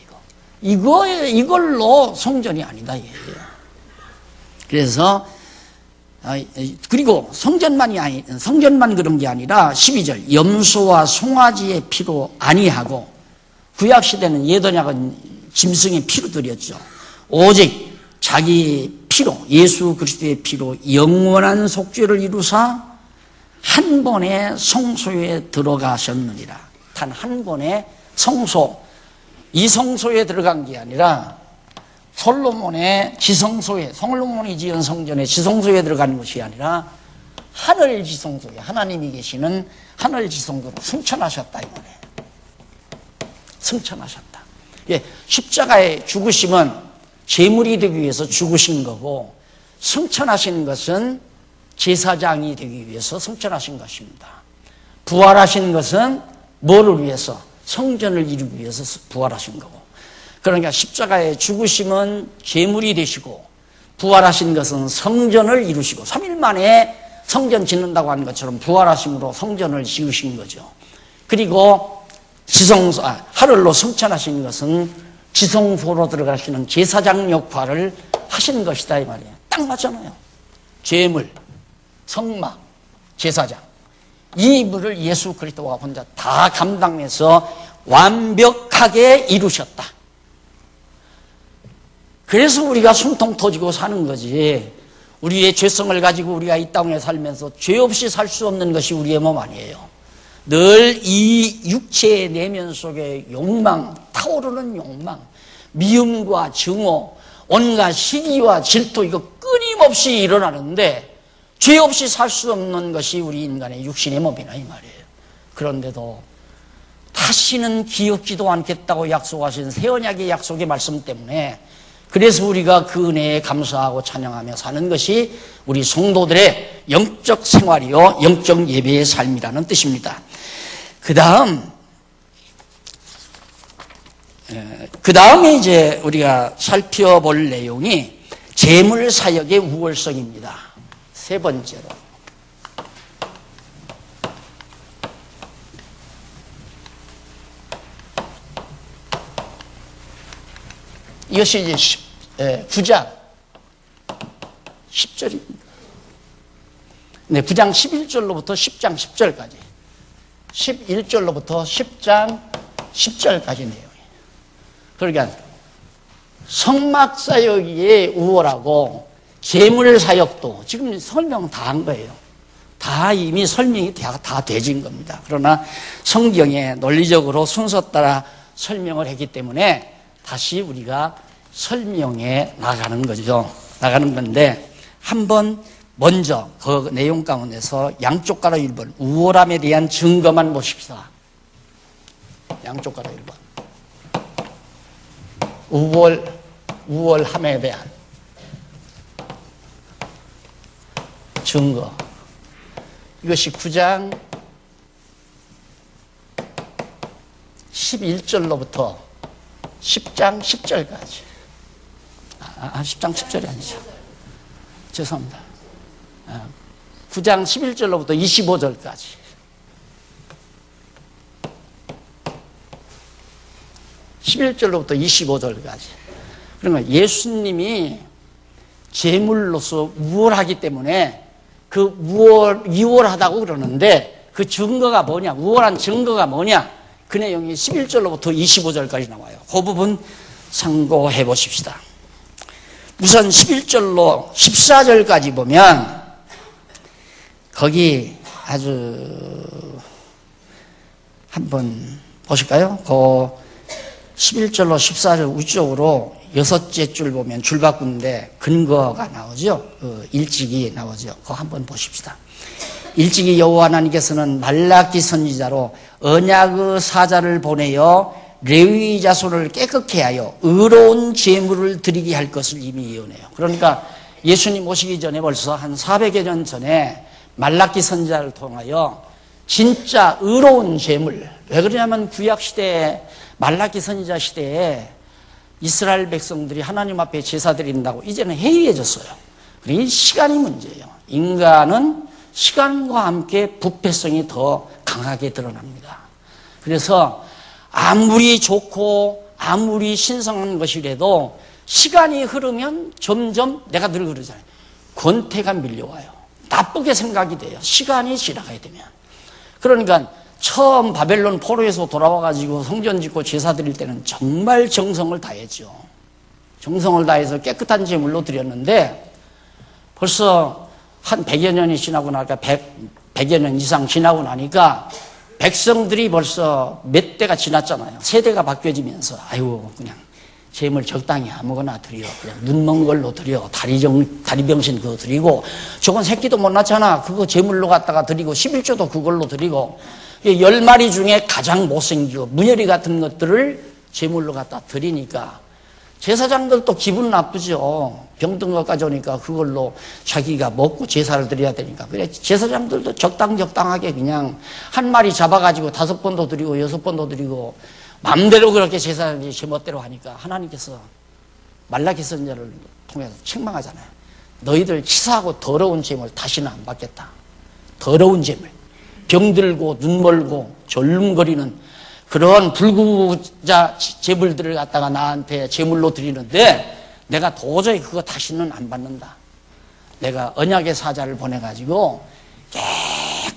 이걸로 성전이 아니다 이거예요. 그래서 그리고 성전만 그런 게 아니라 12절 염소와 송아지의 피로 아니하고 구약시대는 예더냐은 짐승의 피로 드렸죠. 오직 자기 피로 예수 그리스도의 피로 영원한 속죄를 이루사 한 번에 성소에 들어가셨느니라. 단 한 번에 성소 이 성소에 들어간 게 아니라 솔로몬의 지성소에 솔로몬이 지은 성전의 지성소에 들어가는 것이 아니라 하늘 지성소에 하나님이 계시는 하늘 지성소로 승천하셨다 이 말이에요. 승천하셨다. 예, 십자가의 죽으심은 제물이 되기 위해서 죽으신 거고 승천하신 것은 제사장이 되기 위해서 승천하신 것입니다. 부활하신 것은 뭐를 위해서? 성전을 이루기 위해서 부활하신 거고 그러니까 십자가의 죽으심은 제물이 되시고 부활하신 것은 성전을 이루시고 3일 만에 성전 짓는다고 하는 것처럼 부활하심으로 성전을 지으신 거죠. 그리고 하늘로 승천하신 것은 지성소로 들어가시는 제사장 역할을 하신 것이다 이 말이에요. 딱 맞잖아요. 제물, 성막, 제사장 이 임무를 예수 그리스도가 혼자 다 감당해서 완벽하게 이루셨다. 그래서 우리가 숨통 터지고 사는 거지. 우리의 죄성을 가지고 우리가 이 땅에 살면서 죄 없이 살 수 없는 것이 우리의 몸 아니에요. 늘 이 육체의 내면 속에 욕망, 타오르는 욕망, 미움과 증오, 온갖 시기와 질투, 이거 끊임없이 일어나는데 죄 없이 살 수 없는 것이 우리 인간의 육신의 몸이나 이 말이에요. 그런데도 다시는 기억지도 않겠다고 약속하신 새 언약의 약속의 말씀 때문에, 그래서 우리가 그 은혜에 감사하고 찬양하며 사는 것이 우리 성도들의 영적 생활이요 영적 예배의 삶이라는 뜻입니다. 그 다음에 이제 우리가 살펴볼 내용이 재물사역의 우월성입니다. 세 번째로. 이것이 이제 9장 10절입니다. 네, 9장 11절로부터 10장 10절까지. 11절로부터 10장 10절까지 내용이에요. 그러니까 성막사역이 우월하고 재물사역도 지금 설명 다 한 거예요. 다 이미 설명이 다 되진 겁니다. 그러나 성경에 논리적으로 순서 따라 설명을 했기 때문에 다시 우리가 설명해 나가는 거죠. 나가는 건데, 한번 먼저 그 내용 가운데서 양쪽 가로 1번 우월함에 대한 증거만 보십시다. 양쪽 가로 1번 우월함에 대한 증거. 이것이 9장 11절로부터 10장 10절까지. 10장 10절이 아니죠. 죄송합니다. 9장 11절로부터 25절까지. (11절로부터) 25절까지. 그러니까 예수님이 제물로서 우월하기 때문에 그 우월하다고 그러는데, 그 증거가 뭐냐, 우월한 증거가 뭐냐, 그 내용이 11절로부터 25절까지 나와요. 그 부분 참고해 보십시다. 우선 11절로 14절까지 보면 거기 아주 한번 보실까요? 그 11절로 14절 우쪽으로 6째 줄 보면 줄 바꾸는데 근거가 나오죠. 그 일찍이 나오죠. 그거 한번 보십시다. 일찍이 여호와 하나님께서는 말라기 선지자로 언약의 사자를 보내어 레위 자손을 깨끗게 하여 의로운 제물을 드리게 할 것을 이미 예언해요. 그러니까 예수님 오시기 전에 벌써 한 400여 년 전에 말라기 선지자를 통하여 진짜 의로운 제물, 왜 그러냐면 구약 시대에 말라기 선지자 시대에 이스라엘 백성들이 하나님 앞에 제사 드린다고 이제는 해이해졌어요. 그러니 시간이 문제예요. 인간은 시간과 함께 부패성이 더 강하게 드러납니다. 그래서 아무리 좋고 아무리 신성한 것이라도 시간이 흐르면 점점 내가 늘 그러잖아요. 권태가 밀려와요. 나쁘게 생각이 돼요. 시간이 지나가야 되면. 그러니까 처음 바벨론 포로에서 돌아와가지고 성전 짓고 제사 드릴 때는 정말 정성을 다했죠. 정성을 다해서 깨끗한 제물로 드렸는데 벌써 한 100여 년이 지나고 나니까 100여 년 이상 지나고 나니까 백성들이 벌써 몇 대가 지났잖아요. 세대가 바뀌어지면서 아유 그냥 제물 적당히 아무거나 드려. 그냥 눈먼 걸로 드려. 다리병신 그거 드리고 저건 새끼도 못 낳잖아. 그거 제물로 갖다가 드리고 11조도 그걸로 드리고 10마리 중에 가장 못생기고 문열이 같은 것들을 제물로 갖다 드리니까 제사장들도 기분 나쁘죠. 병든 것까지 오니까 그걸로 자기가 먹고 제사를 드려야 되니까. 그래 제사장들도 적당하게 그냥 한 마리 잡아가지고 5번도 드리고 6번도 드리고 마음대로 그렇게 제사를 제멋대로 하니까 하나님께서 말라기 선지자를 통해서 책망하잖아요. 너희들 치사하고 더러운 제물 다시는 안 받겠다. 더러운 제물. 병들고 눈멀고 졸름거리는 그런 불구자 제물들을 갖다가 나한테 제물로 드리는데 내가 도저히 그거 다시는 안 받는다. 내가 언약의 사자를 보내가지고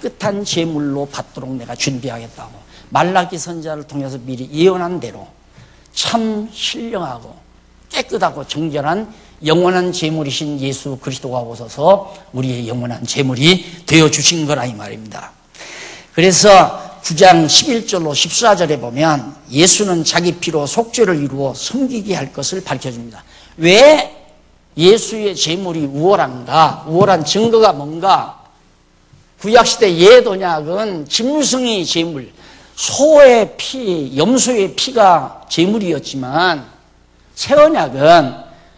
깨끗한 제물로 받도록 내가 준비하겠다고 말라기 선지자를 통해서 미리 예언한 대로 참 신령하고 깨끗하고 정결한 영원한 제물이신 예수 그리스도가 오셔서 우리의 영원한 제물이 되어주신 거라 이 말입니다. 그래서 9장 11절로 14절에 보면 예수는 자기 피로 속죄를 이루어 섬기게 할 것을 밝혀줍니다. 왜 예수의 제물이 우월한가? 우월한 증거가 뭔가? 구약시대 옛언약은 짐승의 제물, 소의 피, 염소의 피가 제물이었지만 새언약은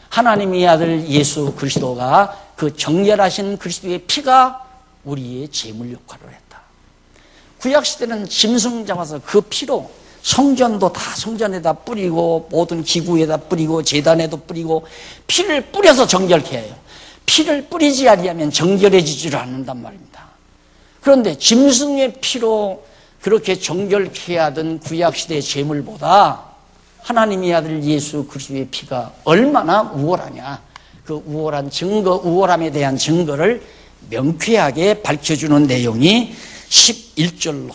하나님의 아들 예수 그리스도가 그 정결하신 그리스도의 피가 우리의 제물 역할을 했다. 구약시대는 짐승 잡아서 그 피로 성전도 다 성전에다 뿌리고 모든 기구에다 뿌리고 제단에도 뿌리고 피를 뿌려서 정결케 해요. 피를 뿌리지 아니하면 정결해지지를 않는단 말입니다. 그런데 짐승의 피로 그렇게 정결케 하던 구약시대의 제물보다 하나님의 아들 예수 그리스도의 피가 얼마나 우월하냐, 그 우월한 증거, 우월함에 대한 증거를 명쾌하게 밝혀주는 내용이 11절로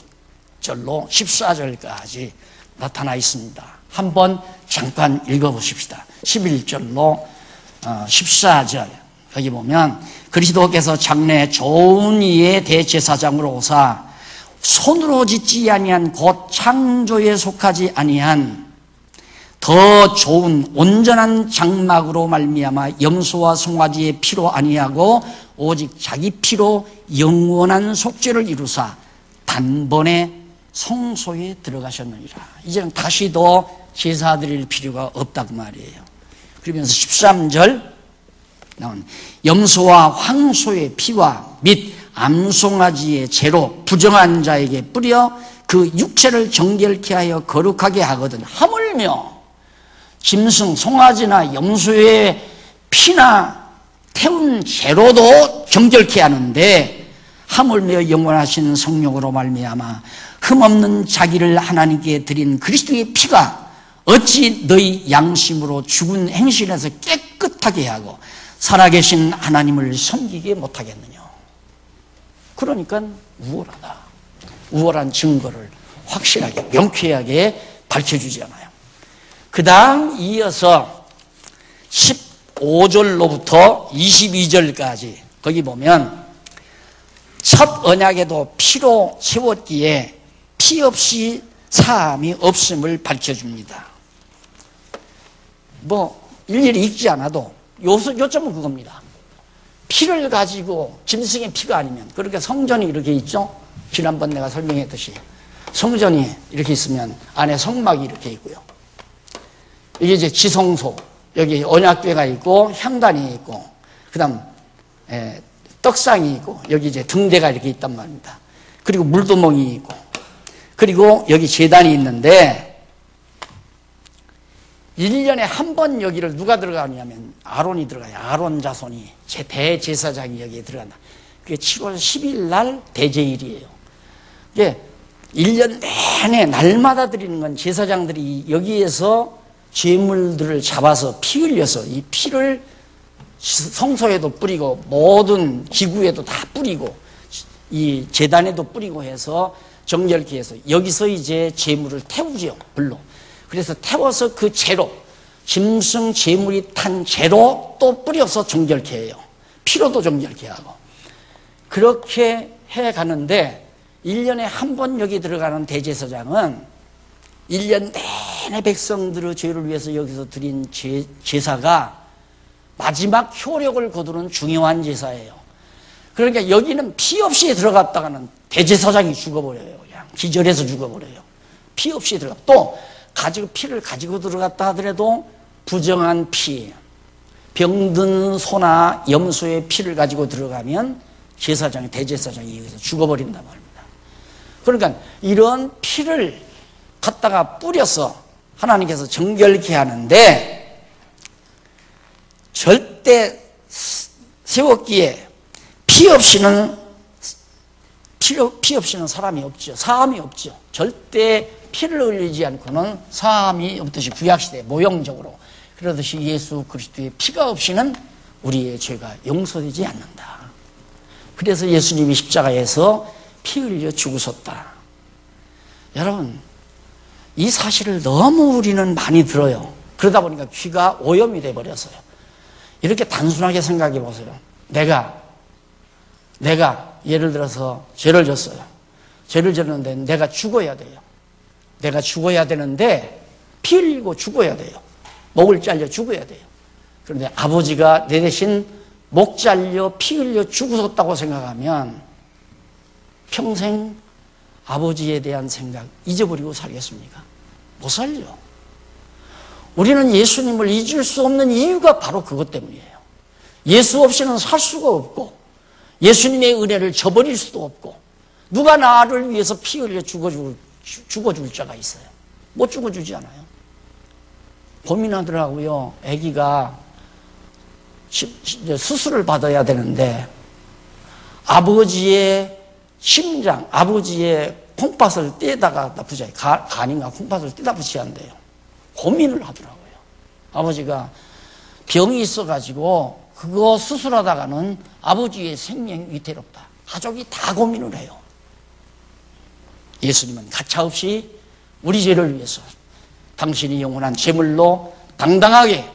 14절까지 나타나 있습니다. 한번 잠깐 읽어보십시다. 11절로 14절 여기 보면 그리스도께서 장래 좋은 이의 대제사장으로 오사 손으로 짓지 아니한 곧 창조에 속하지 아니한 더 좋은 온전한 장막으로 말미암아 염소와 송아지의 피로 아니하고 오직 자기 피로 영원한 속죄를 이루사 단번에 성소에 들어가셨느니라. 이제는 다시도 제사 드릴 필요가 없다고 말이에요. 그러면서 13절 나온 염소와 황소의 피와 및 암송아지의 재로 부정한 자에게 뿌려 그 육체를 정결케 하여 거룩하게 하거든. 하물며 짐승, 송아지나 염소의 피나 태운 재로도 정결케 하는데 하물며 영원하신 성령으로 말미암아 흠없는 자기를 하나님께 드린 그리스도의 피가 어찌 너희 양심으로 죽은 행실에서 깨끗하게 하고 살아계신 하나님을 섬기게 못하겠느냐. 그러니까 우월하다. 우월한 증거를 확실하게 명쾌하게 밝혀주지 않아요. 그 다음 이어서 15절로부터 22절까지 거기 보면 첫 언약에도 피로 세웠기에 피 없이 사함이 없음을 밝혀줍니다. 일일이 읽지 않아도 요점은 그겁니다. 피를 가지고 짐승의 피가 아니면, 그렇게 성전이 이렇게 있죠? 지난번 내가 설명했듯이 성전이 이렇게 있으면 안에 성막이 이렇게 있고요. 이게 이제 지성소, 여기 언약궤가 있고 향단이 있고 그 다음 떡상이 있고 여기 이제 등대가 이렇게 있단 말입니다. 그리고 물두멍이 있고 그리고 여기 제단이 있는데 1년에 한 번 여기를 누가 들어가냐면 아론이 들어가요. 아론 자손이 대제사장이 여기에 들어간다. 그게 7월 10일 날 대제일이에요. 이게 1년 내내 날마다 드리는 건 제사장들이 여기에서 제물들을 잡아서 피 흘려서 이 피를 성소에도 뿌리고 모든 기구에도 다 뿌리고 이 제단에도 뿌리고 해서 정결케 해서 여기서 이제 제물을 태우죠. 불로. 그래서 태워서 그 재로 짐승 제물이 탄 재로 또 뿌려서 정결케 해요. 피로도 정결케 하고 그렇게 해가는데 1년에 한 번 여기 들어가는 대제사장은 1년 내내 백성들의 죄를 위해서 여기서 드린 제사가 마지막 효력을 거두는 중요한 제사예요. 그러니까 여기는 피 없이 들어갔다가는 대제사장이 죽어버려요. 그냥 기절해서 죽어버려요. 피 없이 들어가. 또 피를 가지고 들어갔다 하더라도 부정한 피, 병든 소나 염소의 피를 가지고 들어가면 대제사장이 여기서 죽어버린단 말입니다. 그러니까 이런 피를 갖다가 뿌려서 하나님께서 정결케 하는데 절대 세웠기에 피 없이는 사람이 없죠. 사함이 없죠. 절대 피를 흘리지 않고는 사함이 없듯이 구약시대 모형적으로 그러듯이 예수 그리스도의 피가 없이는 우리의 죄가 용서되지 않는다. 그래서 예수님이 십자가에서 피 흘려 죽으셨다. 여러분, 이 사실을 너무 우리는 많이 들어요. 그러다 보니까 귀가 오염이 돼버렸어요. 이렇게 단순하게 생각해 보세요. 내가 예를 들어서 죄를 졌어요. 죄를 졌는데 내가 죽어야 돼요. 내가 죽어야 되는데 피 흘리고 죽어야 돼요. 목을 잘려 죽어야 돼요. 그런데 아버지가 내 대신 목 잘려 피 흘려 죽으셨다고 생각하면 평생 아버지에 대한 생각 잊어버리고 살겠습니까? 못 살죠. 우리는 예수님을 잊을 수 없는 이유가 바로 그것 때문이에요. 예수 없이는 살 수가 없고 예수님의 은혜를 저버릴 수도 없고 누가 나를 위해서 피 흘려 죽어줄 자가 있어요. 못 죽어주지 않아요. 고민하더라고요. 아기가 수술을 받아야 되는데 아버지의 심장, 아버지의 콩팥을 떼다가 붙여야 간인가 콩팥을 떼다 붙여야 한대요. 고민을 하더라고요. 아버지가 병이 있어가지고 그거 수술하다가는 아버지의 생명이 위태롭다. 가족이 다 고민을 해요. 예수님은 가차없이 우리 죄를 위해서 당신이 영원한 제물로 당당하게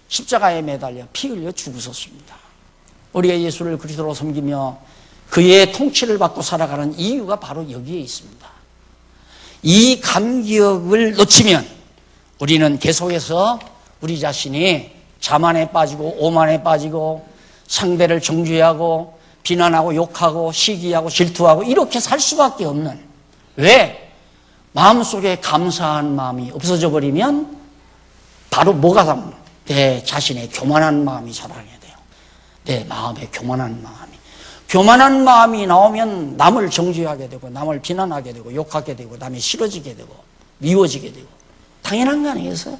십자가에 매달려 피 흘려 죽으셨습니다. 우리가 예수를 그리스도로 섬기며 그의 통치를 받고 살아가는 이유가 바로 여기에 있습니다. 이 감격을 놓치면 우리는 계속해서 우리 자신이 자만에 빠지고 오만에 빠지고 상대를 정죄하고 비난하고 욕하고 시기하고 질투하고 이렇게 살 수밖에 없는, 왜? 마음속에 감사한 마음이 없어져 버리면 바로 뭐가 나옵니까? 내 자신의 교만한 마음이 자라게 돼요. 내 마음의 교만한 마음이 나오면 남을 정죄하게 되고 남을 비난하게 되고 욕하게 되고 남이 싫어지게 되고 미워지게 되고 당연한 거 아니겠어요?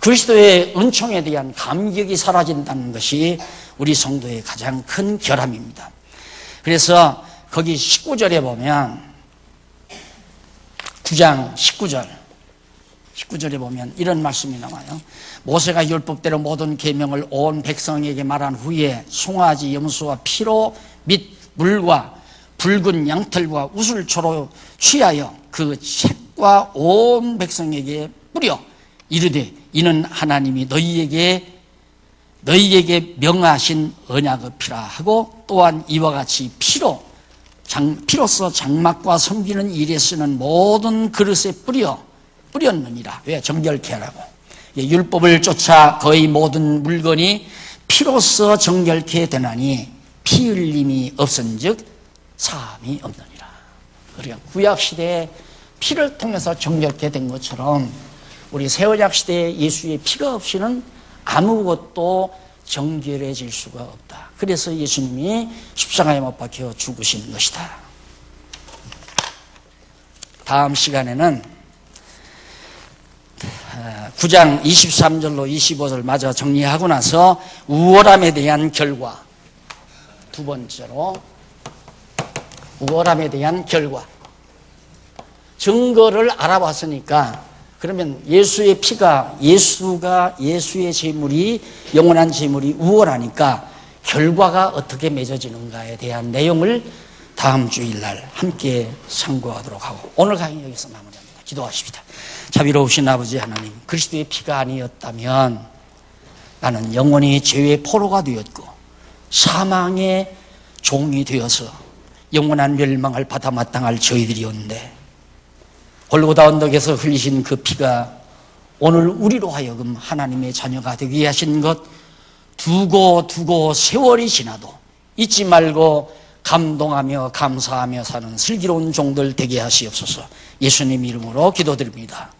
그리스도의 은총에 대한 감격이 사라진다는 것이 우리 성도의 가장 큰 결함입니다. 그래서 거기 19절에 보면 9장 19절에 보면 이런 말씀이 나와요. 모세가 율법대로 모든 계명을 온 백성에게 말한 후에 송아지 염소와 피로 및 물과 붉은 양털과 우슬초로 취하여 그 책과 온 백성에게 뿌려 이르되 이는 하나님이 너희에게 명하신 언약의 피라 하고 또한 이와 같이 피로써 장막과 섬기는 일에 쓰는 모든 그릇에 뿌렸느니라. 왜? 정결케 하라고. 율법을 쫓아 거의 모든 물건이 피로써 정결케 되나니 피 흘림이 없은즉 사함이 없느니라. 우리가 구약시대에 피를 통해서 정결케 된 것처럼 우리 새언약시대에 예수의 피가 없이는 아무것도 정결해질 수가 없다. 그래서 예수님이 십자가에 못 박혀 죽으신 것이다. 다음 시간에는 9장 23절로 25절 마저 정리하고 나서 우월함에 대한 결과, 두 번째로 우월함에 대한 결과, 증거를 알아봤으니까 그러면 예수의 피가, 예수의 제물이, 영원한 제물이 우월하니까 결과가 어떻게 맺어지는가에 대한 내용을 다음 주일날 함께 상고하도록 하고, 오늘 강의 여기서 마무리합니다. 기도하십시다. 자비로우신 아버지 하나님, 그리스도의 피가 아니었다면 나는 영원히 죄의 포로가 되었고 사망의 종이 되어서 영원한 멸망을 받아 마땅할 저희들이었는데, 골고다 언덕에서 흘리신 그 피가 오늘 우리로 하여금 하나님의 자녀가 되게 하신 것 두고 세월이 지나도 잊지 말고 감동하며 감사하며 사는 슬기로운 종들 되게 하시옵소서. 예수님 이름으로 기도드립니다.